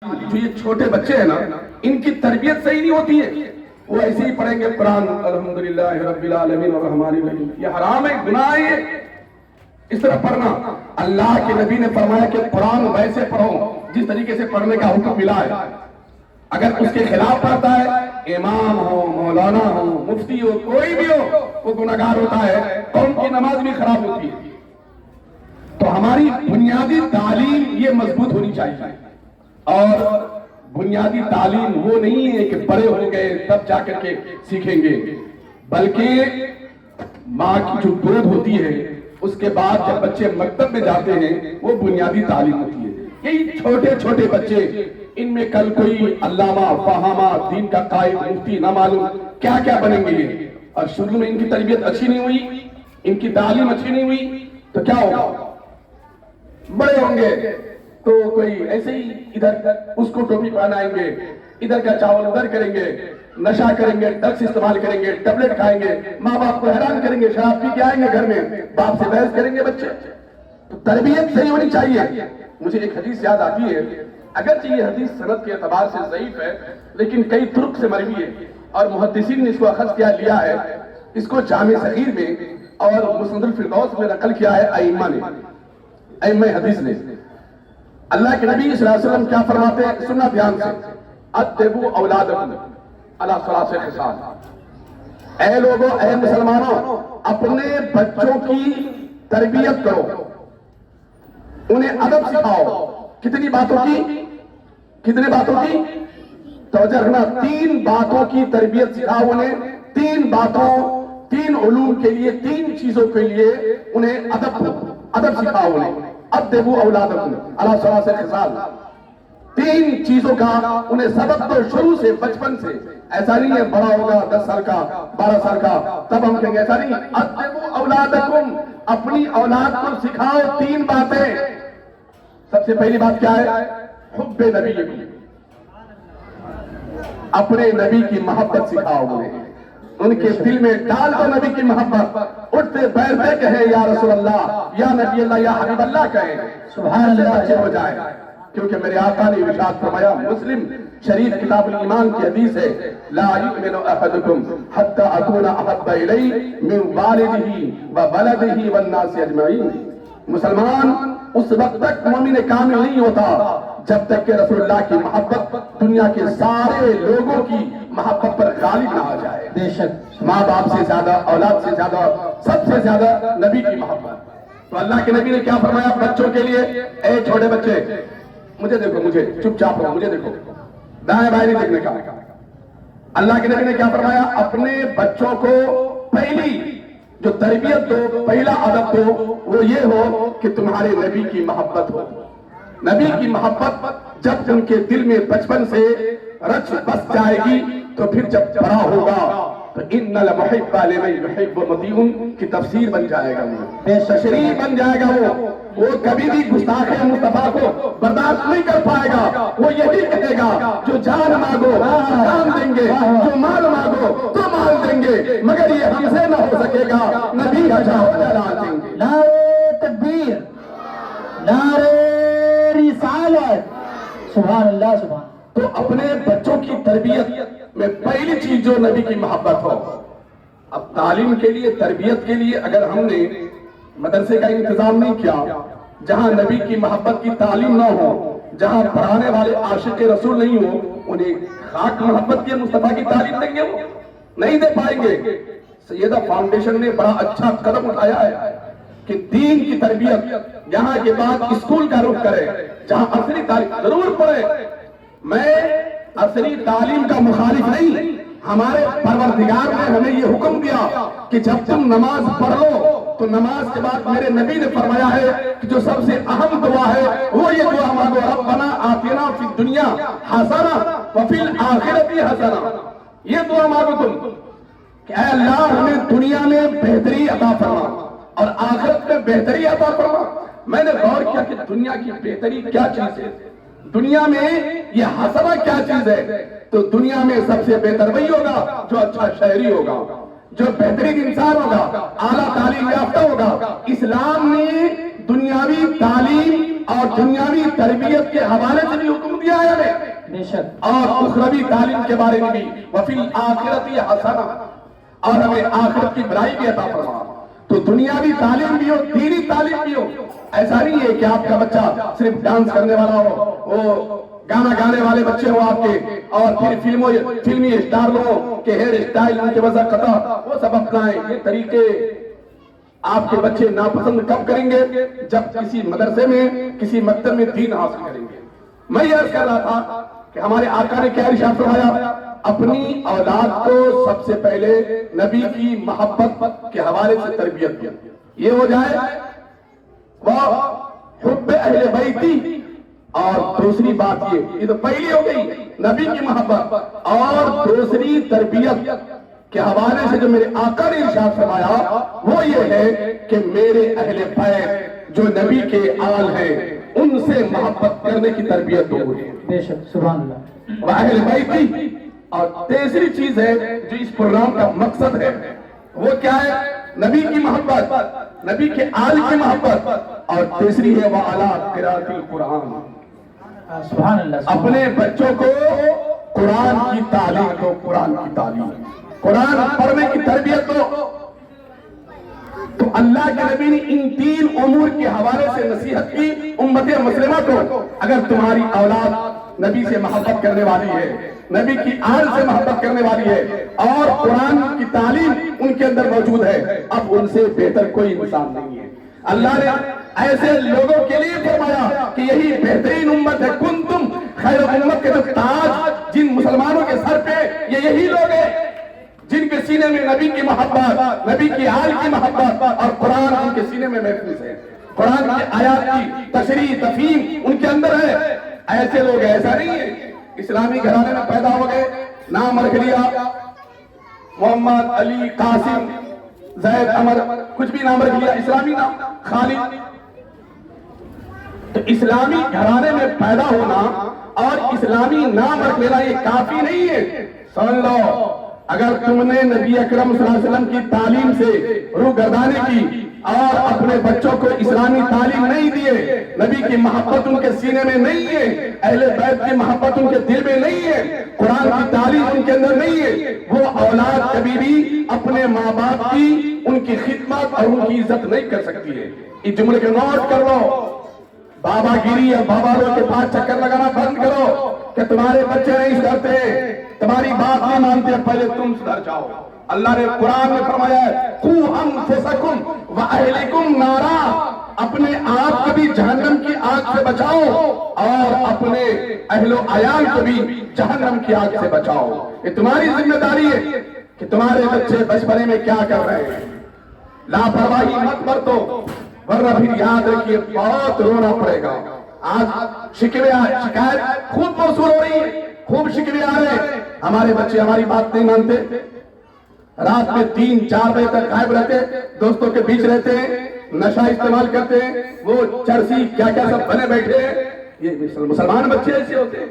جو یہ چھوٹے بچے ہیں نا، ان کی تربیت صحیح نہیں ہوتی ہے، وہ ایسے ہی پڑھیں گے قرآن الحمدللہ رب العالمین الرحمن الرحیم، یہ حرام ہے، گناہ ہے یہ اس طرح پڑھنا۔ اللہ کے نبی نے فرمایا کہ قرآن ویسے پڑھو جس طریقے سے پڑھنے کا حکم ملا ہے۔ اگر اس کے خلاف پڑھتا ہے، امام ہو، مولانا ہو، مفتی ہو، کوئی بھی ہو، وہ گناہگار ہوتا ہے، قوم کی نماز بھی خراب ہوتی ہے۔ تو ہماری بنیادی تعلیم یہ مضبوط ہونی چاہیے، اور بنیادی تعلیم وہ نہیں ہے کہ بڑے ہو گئے تب جا کر کے سیکھیں گے، بلکہ ماں کی جو گود ہوتی ہے اس کے بعد جب بچے مکتب میں جاتے ہیں وہ بنیادی تعلیم ہوتی ہے۔ یہی چھوٹے چھوٹے بچے، ان میں کل کوئی علامہ، فہامہ، دین کا قائد، مفتی، نہ معلوم کیا کیا بنیں گے یہ، اور شروع میں ان کی تربیت اچھی نہیں ہوئی، ان کی تعلیم اچھی نہیں ہوئی تو کیا ہوگا؟ بڑے ہوں گے تو کوئی ایسے ہی ادھر اس کو ٹوپی پہنائیں گے، ادھر کا چاول ادھر کریں گے، نشہ کریں گے، ڈرگس استعمال کریں گے، ٹیبلٹ کھائیں گے، ماں باپ کو حیران کریں گے، شراب پی کے آئیں گے گھر میں، باپ سے بحث کریں گے بچے۔ تو تربیت صحیح ہونی چاہیے۔ مجھے ایک حدیث یاد آتی ہے، اگرچہ یہ حدیث سند کے اعتبار سے ضعیف ہے لیکن کئی طرق سے مروی ہے، اور محدثین نے اس کو اخذ کیا لیا ہے، اس کو جامع صغیر میں اور مسند الفردوس میں نقل کیا ہے ائمہ نے، ائمہ حدیث نے۔ اللہ کے نبی صلی اللہ علیہ وسلم کیا فرماتے ہیں، سننا دھیان سے، ادبوا اولادکم علی ثلاث خصال، اے لوگوں، اے مسلمانوں، اپنے بچوں کی تربیت کرو، انہیں ادب سکھاؤ۔ کتنی باتوں کی؟ کتنی باتوں کی؟ توجہ رکھنا، 3 باتوں کی تربیت سکھاؤ انہیں، 3 باتوں، 3 علوم کے لیے، 3 چیزوں کے لیے انہیں ادب سکھاؤ انہیں۔ ادبوا اولادکم علی ثلاث خصال، 3 چیزوں کا انہیں سبق دو شروع سے، بچپن سے۔ ایسا نہیں ہے بڑا ہوگا 10 سال کا، 12 سال کا تب ہم کہیں گے، ایسا نہیں۔ ادبوا اولادکم، اپنی اولاد کو سکھاؤ 3 باتیں۔ سب سے پہلی بات کیا ہے؟ حب نبی، اپنے نبی کی محبت سکھاؤ انہیں، ان کے دل میں ڈال دو نبی کی محبت، اٹھتے بیٹھتے کہیں یا رسول اللہ، یا نبی اللہ، یا حبیب اللہ کہیں، سبحان اللہ اچھے ہو جائے۔ کیونکہ میرے آقا نے ارشاد فرمایا، مسلم شریف کتاب الایمان کی حدیث ہے، لا یؤمن احدکم حتی اکون احب الیہ من والدہ وولدہ والناس اجمعین۔ مسلمان اس وقت تک مومن کامل نہیں ہوتا جب تک کہ رسول اللہ کی محبت دنیا کے سارے لوگوں کی محبت پر غالب نہ آ جائے۔ بے شک ماں باپ سے زیادہ، اولاد سے زیادہ، سب سے زیادہ نبی کی محبت۔ تو اللہ کے نبی نے کیا فرمایا بچوں کے لیے؟ اے چھوٹے بچے، مجھے دیکھو، مجھے چپ چاپ رہو، مجھے دیکھو، دائیں بائیں نہیں دیکھنے کا۔ اللہ کے نبی نے کیا فرمایا؟ اپنے بچوں کو پہلی جو تربیت دو، پہلا ادب دو، وہ یہ ہو کہ تمہارے نبی کی محبت ہو۔ نبی کی محبت جب ان کے دل میں بچپن سے رچ بس جائے گی تو پھر جب بڑا ہوگا تو ان المحب لمن یحب مطیع کی تفسیر بن جائے گا، وہ تشریح بن جائے گا، وہ کبھی بھی گستاخ مصطفیٰ کو برداشت نہیں کر پائے گا۔ وہ یہی کہے گا، جو جان مانگو جان دیں گے، جو مال مانگو تو مال دیں گے، مگر یہ ہم سے نہ ہو سکے گا، نبی کا چاہو جلال دیں گے۔ نعرہ تکبیر، نعرہ رسالت، سبحان اللہ سبحان۔ تو اپنے بچوں کی تربیت میں پہلی چیز جو نبی کی محبت ہو۔ اب تعلیم کے لیے، تربیت کے لیے اگر ہم نے مدرسے کا انتظام نہیں کیا، جہاں نبی کی محبت کی تعلیم نہ ہو، جہاں پڑھانے والے عاشق رسول نہیں ہو، انہیں خاک محبت کی مصطفیٰ کی تعلیم دیں گے؟ وہ نہیں دے پائیں گے۔ سیدہ فاؤنڈیشن نے بڑا اچھا قدم اٹھایا ہے کہ دین کی تربیت یہاں کے بعد اسکول کا رخ کرے، جہاں عصری تعلیم ضرور پڑھے۔ میں عصری تعلیم کا مخالف نہیں، ہمارے پروردگار نے ہمیں یہ حکم دیا کہ جب تم نماز پڑھ لو تو نماز کے بعد میرے نبی نے فرمایا ہے کہ جو سب سے اہم دعا ہے وہ یہ دعا مانگو، ربنا آتنا فی الدنیا حسنہ وفی الآخرۃ حسنہ۔ یہ دعا مانگو تم کہ اے اللہ ہمیں دنیا میں بہتری عطا فرما اور آخرت میں بہتری عطا فرما۔ میں نے غور کیا کہ دنیا کی بہتری کیا چیز ہے، دنیا میں یہ حسنہ کیا چیز ہے؟ تو دنیا میں سب سے بہتر وہی ہوگا جو اچھا شہری ہوگا، جو بہترین انسان ہوگا، اعلیٰ تعلیم یافتہ ہوگا۔ اسلام نے دنیاوی تعلیم اور دنیاوی تربیت کے حوالے سے بھی حکم دیا ہے ہمیں بے شک اور اخروی تعلیم کے بارے میں بھی وفی الآخرت حسنہ، اور ہمیں آخرت کی بھلائی بھی عطا فرما۔ تو دنیاوی تعلیم بھی ہو، دینی تعلیم بھی ہو۔ ایسا نہیں ہے کہ آپ کا بچہ صرف ڈانس کرنے والا ہو، وہ گانا گانے والے بچے ہو آپ کے، اور پھر فلمی اسٹار لوگوں کے ہیئر اسٹائل ان کے وضع قطع وہ سب اپنائیں۔ یہ طریقے آپ کے بچے ناپسند کب کریں گے؟ جب کسی مدرسے میں، کسی مکتب میں دین حاصل کریں گے۔ میں یہ عرض کر رہا تھا کہ ہمارے آقا نے کیا ارشاد فرمایا؟ اپنی اولاد کو سب سے پہلے نبی کی محبت کے حوالے سے تربیت دیا، یہ ہو جائے وہ حب اہل بیتی، اور دوسری بات یہ تو پہلی ہو گئی نبی کی محبت، اور دوسری تربیت کے حوالے سے جو میرے آقا نے ارشاد فرمایا وہ یہ ہے کہ میرے اہل بیت جو نبی کے آل ہیں ان سے محبت کرنے کی تربیت دو مجھے، بے شک سبحان اللہ۔ وہ اہل بیتی۔ اور تیسری چیز ہے جو اس پروگرام کا مقصد ہے وہ کیا ہے؟ نبی کی محبت، نبی کے آل کی محبت، اور تیسری ہے وَعَلَىٰ قِرَاءَةِ الْقُرْآنِ، سبحان اللہ۔ اپنے بچوں کو قرآن کی تعلیم دو، قرآن کی تعلیم، قرآن پڑھنے کی تربیت دو۔ تو اللہ کے نبی نے ان تین امور کے حوالے سے نصیحت کی امت مسلمہ کو۔ اگر تمہاری اولاد نبی سے محبت کرنے والی ہے، نبی کی آل سے محبت کرنے والی ہے، اور قرآن کی تعلیم ان کے اندر موجود ہے، اب ان سے بہتر کوئی انسان نہیں ہے۔ اللہ نے ایسے لوگوں کے لیے فرمایا کہ یہی بہترین امت ہے، کنتم خیر امت، کے جو تاج جن مسلمانوں کے سر پہ یہی لوگ ہیں جن کے سینے میں نبی کی محبت، نبی کی آل کی محبت، اور قرآن ان کے سینے میں محفوظ ہے، قرآن کی آیات کی تشریح تفہیم ان کے اندر ہے۔ ایسے لوگ ایسا نہیں ہے اسلامی گھرانے میں پیدا ہو گئے، نام رکھ لیا محمد، علی، قاسم، زید، عمر، کچھ بھی نام رکھ لیا، اسلامی نام، خالد۔ تو اسلامی گھرانے میں پیدا ہونا اور اسلامی نام رکھ لینا یہ کافی نہیں ہے۔ سمجھ لو، اگر تم نے نبی اکرم صلی اللہ علیہ وسلم کی تعلیم سے روگردانی کی اور اپنے بچوں کو اسلامی تعلیم نہیں دیے، نبی کی محبت ان کے سینے میں نہیں ہے، اہل بیت کی محبت ان کے دل میں نہیں ہے، قرآن کی تعلیم ان کے اندر نہیں ہے، وہ اولاد کبھی بھی اپنے ماں باپ کی ان کی خدمت اور ان کی عزت نہیں کر سکتی ہے۔ اس جملے کو نوٹ کر لو، بابا گیری یا بابا لوگ کے پاس چکر لگانا بند کرو کہ تمہارے بچے نہیں سدھرتے، تمہاری بات نہیں مانتے، پہلے تم سدھر جاؤ۔ اللہ نے قرآن میں فرمایا ہے قُوا أَنفُسَكُمْ وَأَهْلِكُمْ نَارًا، اپنے آپ کو بھی جہنم کی آگ سے بچاؤ اور اپنے اہل و عیال کو بھی جہنم کی آگ سے بچاؤ۔ یہ تمہاری ذمہ داری ہے کہ تمہارے بچے بچپنے میں کیا کر رہے ہیں۔ لاپرواہی مت برتو، ورنہ پھر یاد رکھیے بہت رونا پڑے گا۔ آج شکایت خوب موصول ہو رہی ہے، خوب شکوے آ رہے ہیں، ہمارے بچے ہماری بات نہیں مانتے، رات میں 3-4 بجے تک غائب رہتے، دوستوں کے بیچ رہتے ہیں، نشہ استعمال کرتے ہیں، وہ چرسی کیا کیا سب بنے بیٹھے ہیں۔ یہ مسلمان بچے ایسے ہوتے ہیں۔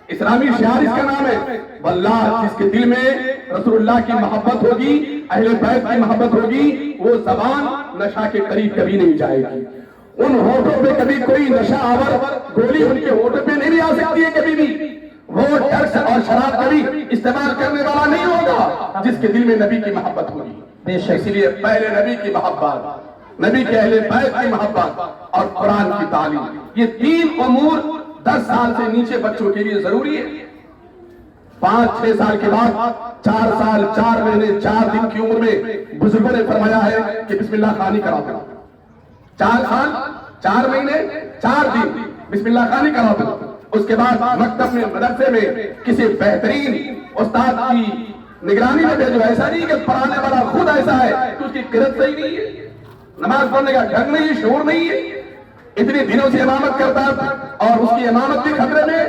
اسلامی شعار اس کا نام ہے، واللہ جس کے دل میں رسول اللہ کی محبت ہوگی، اہل بیت کی محبت ہوگی، وہ زبان نشہ کے قریب کبھی نہیں جائے گی۔ ان ہونٹوں پہ کبھی کوئی نشہ آور گولی ان کے ہونٹوں پہ نہیں آ سکتی ہے، کبھی بھی وہ ڈرگس اور شراب کبھی استعمال کرنے والا نہیں ہوگا جس کے دل میں نبی کی محبت ہوگی۔ اسی لیے پہلے نبی کی محبت، نبی کے اہل بیت کی محبت اور قرآن کی تعلیم، یہ تین امور 10 سال سے نیچے بچوں کے لیے ضروری ہے۔ 5-6 سال کے بعد 4 سال 4 مہینے 4 دن کی عمر میں بزرگوں نے فرمایا ہے کہ بسم اللہ خوانی کرا دو۔ 4 سال 4 مہینے 4 دن بسم اللہ خوانی کرا دو۔ اس کے بعد مکتب میں، مدرسے میں کسی بہترین استاد کی نگرانی میں بھیجو۔ ایسا نہیں کہ پڑھانے والا خود ایسا ہے کہ اس کی قرت صحیح نہیں ہے، نماز پڑھنے کا ڈھنگ نہیں ہے، شعور نہیں ہے، اتنی دنوں سے امامت کرتا ہے اور اس کی امامت بھی خطرے میں،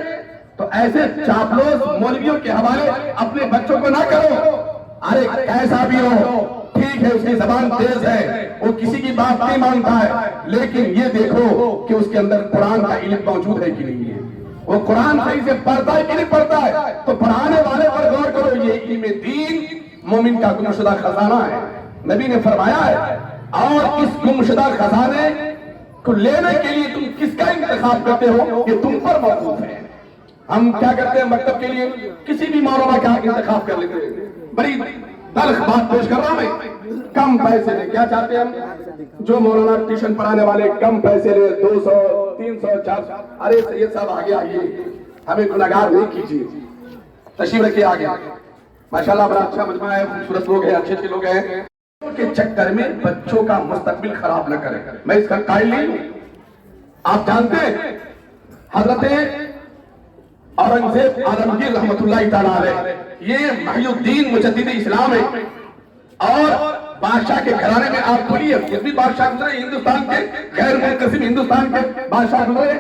تو ایسے چاپلوس مولویوں کے حوالے اپنے بچوں کو نہ کرو۔ ارے کیسا بھی ہو، ٹھیک ہے اس کی زبان تیز ہے، وہ کسی کی بات نہیں مانتا ہے، لیکن یہ دیکھو کہ اس کے اندر قرآن کا علم موجود ہے کہ نہیں ہے، وہ قرآن صحیح سے پڑھتا ہے کہ نہیں پڑھتا ہے۔ تو پڑھانے والے پر غور کرو، یہ علم دین مومن کا گمشدہ خزانہ ہے، نبی نے فرمایا ہے، اور اس گمشدہ خزانے کو لینے کے لیے تم کس کا انتخاب کرتے ہو یہ تم پر موقوف ہے۔ ہم کیا کرتے ہیں مکتب کے لیے کسی بھی مولانا کا انتخاب کر لیتے ہیں. بڑی تلخ بات پیش کر رہا ہوں میں. کم پیسے لے, کیا چاہتے ہیں ہم؟ جو مولانا ٹیوشن پڑھانے والے کم پیسے لے, 200 300 400. ارے سید صاحب آگے آئیے, ہمیں گناہگار نہیں کیجیے, تشریف رکھیے آگے. ماشاءاللہ بڑا اچھا مجمع ہے, خوبصورت لوگ ہیں, اچھے اچھے لوگ ہیں. کے چکر میں بچوں کا مستقبل خراب نہ کریں. میں اس کا قائل نہیں ہوں. آپ جانتے ہیں حضرت اورنگزیب عالمگیر رحمت اللہ تعالیٰ علیہ, یہ محی الدین مجدد اسلام ہے, اور بادشاہ کے گھرانے میں آپ بولیے جس بھی بادشاہ گزرے ہندوستان کے, غیر منقسم ہندوستان کے بادشاہ گزرے,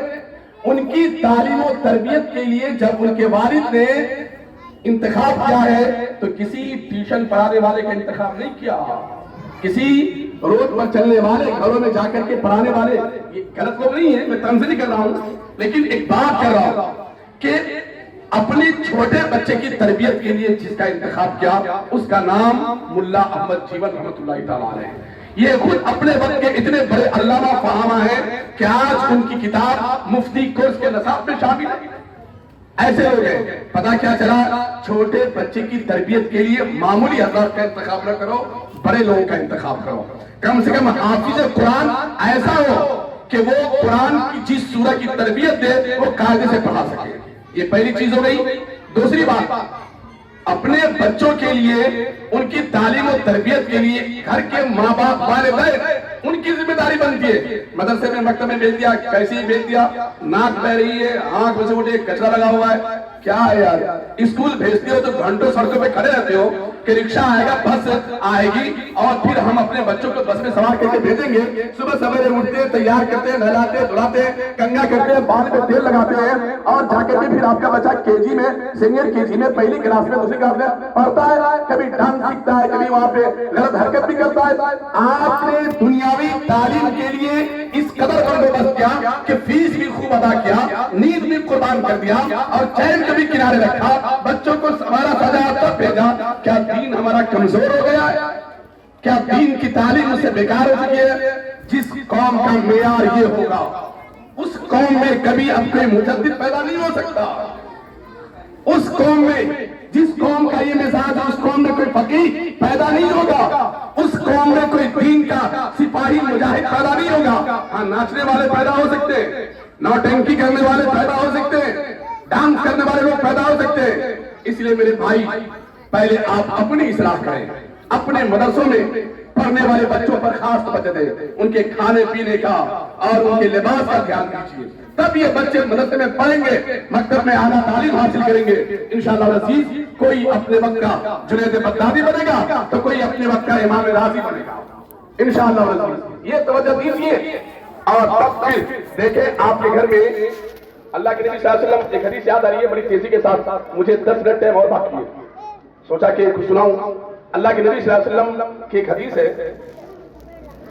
ان کی تعلیم و تربیت کے لیے جب ان کے والد نے انتخاب کیا ہے تو کسی ٹیوشن پڑھانے والے کا انتخاب نہیں کیا, کسی روڈ پر چلنے والے, گھروں میں جا کر کے پڑھانے والے. یہ غلط لوگ نہیں ہے, میں طنز نہیں کر رہا ہوں, لیکن ایک بات کر رہا ہوں کہ اپنے چھوٹے بچے کی تربیت کے لیے جس کا انتخاب کیا اس کا نام ملا احمد جیون رحمت اللہ تعالیٰ علیہ. یہ خود اپنے وقت کے اتنے بڑے علامہ فہامہ ہیں کہ آج ان کی کتاب مفتی کورس کے نصاب میں شامل ہے. ایسے لوگ ہیں, پتا کیا چلا, چھوٹے بچے کی تربیت کے لیے معمولی حضرات کا انتخاب نہ کرو, بڑے لوگوں کا انتخاب کرو. کم سے کم حافظ قرآن ایسا ہو کہ وہ قرآن کی جس سورہ کی تربیت دے وہ قاعدے سے پڑھا سکے. یہ پہلی چیز ہو گئی. دوسری بات, اپنے بچوں کے لیے ان کی تعلیم و تربیت کے لیے گھر کے ماں باپ والدین ان کی ذمہ داری بنتی ہے. مدرسے میں مکتب میں بھیج دیا, کیسے ہی بھیج دیا, ناک بہ رہی ہے, آنکھ میں سے اٹھے, کچرا لگا ہوا ہے, کیا ہے یار. اسکول بھیجتے ہو تو گھنٹوں سڑکوں پہ کھڑے رہتے ہو کہ رکشہ آئے گا, بس آئے گی, اور پھر ہم اپنے بچوں کو بس میں سوار کر کے بھیجیں گے. صبح سویرے اٹھتے ہیں, تیار کرتے ہیں, نہلاتے ہیں, دھلاتے ہیں, کنگھا کرتے ہیں, بال پہ تیل لگاتے ہیں, اور جا کر کے پھر آپ کا بچہ کے جی میں, سینئر کے جی میں, پہلی کلاس میں, دوسری کلاس میں پڑھتا ہے, کبھی ڈانس سیکھتا ہے, کبھی وہاں پہ غلط حرکت بھی کرتا ہے. آپ نے دنیاوی تعلیم کے لیے اس قدر بندوبست کیا کہ فیس بھی خوب ادا کیا, نیند بھی قربان کر دیا, اور چین کو بھی کنارے رکھا, بچوں کو ہمارا سجا تب بھیجا. کیا دین ہمارا کمزور ہو گیا ہے؟ کیا دین کی تعلیم اس سے بیکار ہو چکی ہے؟ جس قوم کا معیار یہ ہوگا اس قوم میں کبھی اب کوئی مجدد پیدا نہیں ہو سکتا. اس قوم میں جس قوم کا یہ مزاج ہے اس قوم میں کوئی فقیہ پیدا نہیں ہوگا, اس قوم میں کوئی دین کا سپاہی مجاہد پیدا نہیں ہوگا. ہاں, ناچنے والے پیدا ہو سکتے ہیں, نوٹنکی کرنے والے پیدا ہو سکتے ہیں, ڈانس کرنے والے لوگ پیدا ہو سکتے ہیں. اس لیے میرے بھائی, پہلے آپ اپنی اصلاح کریں, اپنے مدرسوں میں پڑھنے والے بچوں پر خاص توجہ دیں, ان کے کھانے پینے کا اور ان کے لباس کا دھیان دیجیے. تب یہ بچے مدرسے میں پڑھیں گے, مکتب میں اعلیٰ تعلیم حاصل کریں گے. انشاءاللہ العزیز کوئی اپنے وقت کا جنید بغدادی بنے گا تو کوئی اپنے وقت کا امام راضی بنے گا انشاءاللہ العزیز. یہ توجہ دیجیے. اور تب پھر دیکھیں آپ کے گھر میں اللہ کے نبی صلی اللہ علیہ وسلم, ایک حدیث یاد آ رہی ہے بڑی تیزی کے ساتھ, مجھے 10 منٹ ٹائم اور باقی ہے, سوچا کہ کچھ سناؤں. اللہ کے نبی صلی اللہ علیہ وسلم کی ایک حدیث ہے,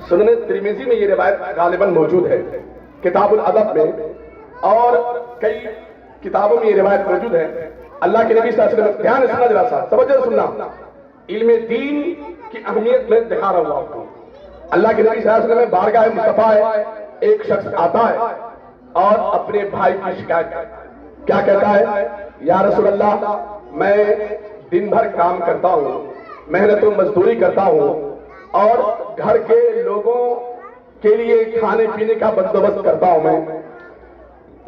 سنن ترمذی میں یہ روایت غالباً موجود ہے, کتاب الادب میں, اور کئی کتابوں میں یہ روایت موجود ہے. اللہ کے نبی صلی اللہ علیہ وسلم, دھیان سننا ذرا سا, توجہ سننا, علم دین کی اہمیت میں دکھا رہا ہوں آپ کو. اللہ کے نبی صلی اللہ علیہ وسلم بارگاہ مصطفیٰ ہے, ایک شخص آتا ہے اور اپنے بھائی کی شکایت کیا کہتا ہے, یا رسول اللہ میں دن بھر کام کرتا ہوں, محنت و مزدوری کرتا ہوں, اور گھر کے لوگوں کے لیے کھانے پینے کا بندوبست کرتا ہوں. میں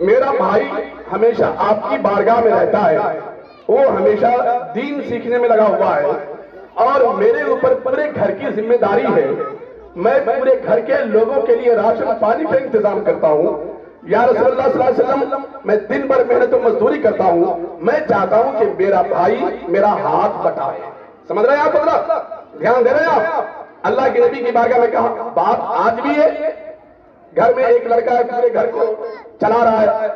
میرا بھائی ہمیشہ آپ کی بارگاہ میں رہتا ہے, وہ ہمیشہ دین سیکھنے میں لگا ہوا ہے, اور میرے اوپر پورے گھر کی ذمہ داری ہے, میں پورے گھر کے لوگوں کے لیے راشن پانی کا انتظام کرتا ہوں. یا رسول اللہ صلی اللہ علیہ وسلم میں دن بھر محنت و مزدوری کرتا ہوں, میں چاہتا ہوں کہ میرا بھائی میرا ہاتھ بٹائے. سمجھ رہے ہیں آپ, دھیان دے رہے ہیں آپ. اللہ کے نبی کی بارگاہ میں کہا بات آج بھی ہے, گھر میں ایک لڑکا ہے پورے گھر کو چلا رہا ہے,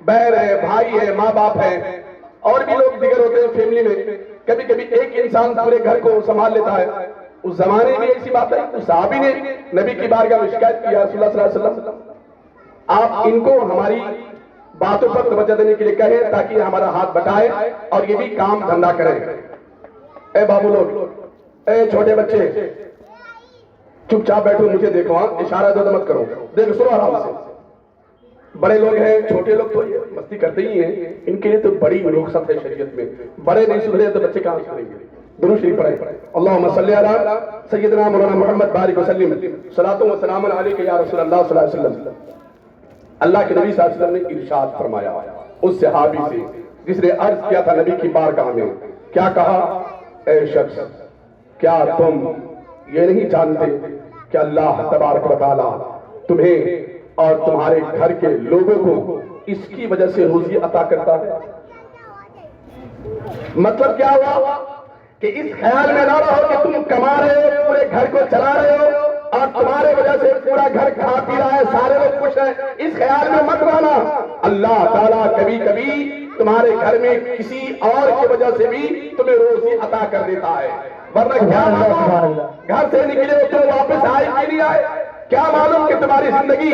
بہن ہے, بھائی ہے, ماں باپ ہے, اور بھی لوگ دیگر ہوتے ہیں فیملی میں. کبھی کبھی ایک انسان پورے گھر کو سنبھال لیتا ہے. اس زمانے میں ایسی بات ہے, اس صحابی نے نبی کی بارگاہ میں شکایت کی, یا رسول اللہ صلی اللہ علیہ وسلم آپ ان کو ہماری باتوں پر توجہ دینے کے لیے کہیں تاکہ ہمارا ہاتھ بٹائے اور یہ بھی کام دھندا کریں. اے بابو لوگ, اے چھوٹے بچے, چپ چاپ بیٹھو, مجھے دیکھو, ہاں اشارہ دو مت کرو, دیکھو سنو آرام سے. بڑے لوگ ہیں چھوٹے لوگ تو یہ مستی کرتے ہی ہیں، ان کے لیے تو بڑی رخصت ہے شریعت میں، بڑے نہیں سدھرے تو بچے کہاں سدھریں گے؟ درود شریف پڑھیں اللہم صلی علی سیدنا مولانا محمد بارک وسلم صلاۃ و سلام علیک یا رسول اللہ صلی اللہ علیہ وسلم۔ اللہ کے نبی صلی اللہ علیہ وسلم نے ارشاد فرمایا اس صحابی سے جس نے عرض کیا تھا نبی کی بارگاہ میں، کیا کہا؟ اے شخص، کیا تم یہ نہیں جانتے کہ اللہ تبارک و تعالی تمہیں اور تمہارے گھر کے لوگوں کو اس کی وجہ سے روزی عطا کرتا ہے؟ مطلب کیا ہوا کہ اس خیال میں نہ رہو کہ تم کما رہے ہو، پورے گھر کو چلا رہے ہو اور تمہارے وجہ سے پورا گھر کھا پی رہا ہے، سارے لوگ خوش ہیں، اس خیال میں مت رہنا۔ اللہ تعالیٰ کبھی کبھی تمہارے گھر میں کسی اور کی وجہ سے بھی تمہیں روزی عطا کر دیتا ہے، ورنہ کیا معلوم گھر سے نکلے ہو تو واپس آئے کہ نہیں آئے؟ کیا معلوم کہ تمہاری زندگی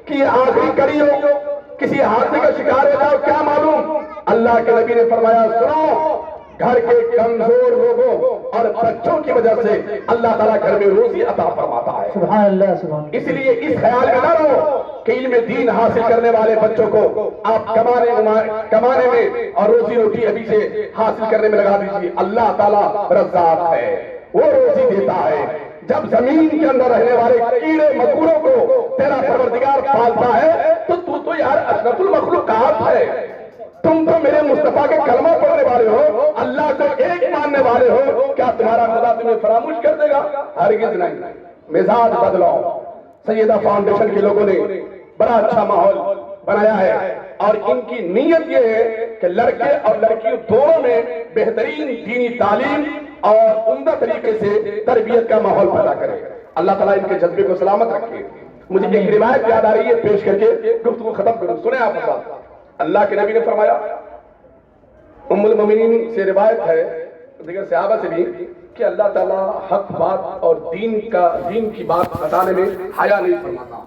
کی آخری کڑی ہو، کسی حادثے کا شکار ہو جاؤ، کیا معلوم؟ اللہ کے نبی نے فرمایا سنو، گھر کے کمزور لوگوں اور بچوں کی وجہ سے اللہ تعالیٰ گھر میں روزی عطا فرماتا ہے۔ سبحان اللہ سبحان اللہ۔ اس لیے اس خیال میں نہ رہو کہ علم دین حاصل کرنے والے بچوں کو آپ کمانے میں اور روزی روٹی ابھی سے حاصل کرنے میں لگا دیجیے۔ اللہ تعالیٰ رزاق ہے، وہ روزی دیتا ہے۔ جب زمین کے اندر رہنے والے کیڑے مکوڑوں کو تیرا پروردگار پالتا ہے تو یار اشرف المخلوقات ہے، تم تو میرے مصطفیٰ کے کلمہ پڑھنے والے ہو، اللہ کو ایک ماننے والے ہو، کیا تمہارا خدا تمہیں فراموش کر دے گا؟ ہرگز نہیں۔ مزاج بدلاؤ۔ سیدہ فاؤنڈیشن کے لوگوں نے بڑا اچھا ماحول بنایا ہے اور ان کی نیت یہ ہے کہ لڑکے اور لڑکیوں دونوں میں بہترین دینی تعلیم اور عمدہ طریقے سے تربیت کا ماحول پیدا کرے۔ اللہ تعالیٰ ان کے جذبے کو سلامت رکھے۔ مجھے ایک روایت یاد آ رہی ہے، پیش کر کے گفتگو ختم کروں، سنیں آپ حضرات۔ اللہ کے نبی نے فرمایا، ام المومنین سے روایت ہے دیگر صحابہ سے بھی، کہ اللہ تعالیٰ حق بات اور دین کی بات بتانے میں حیا نہیں فرماتا۔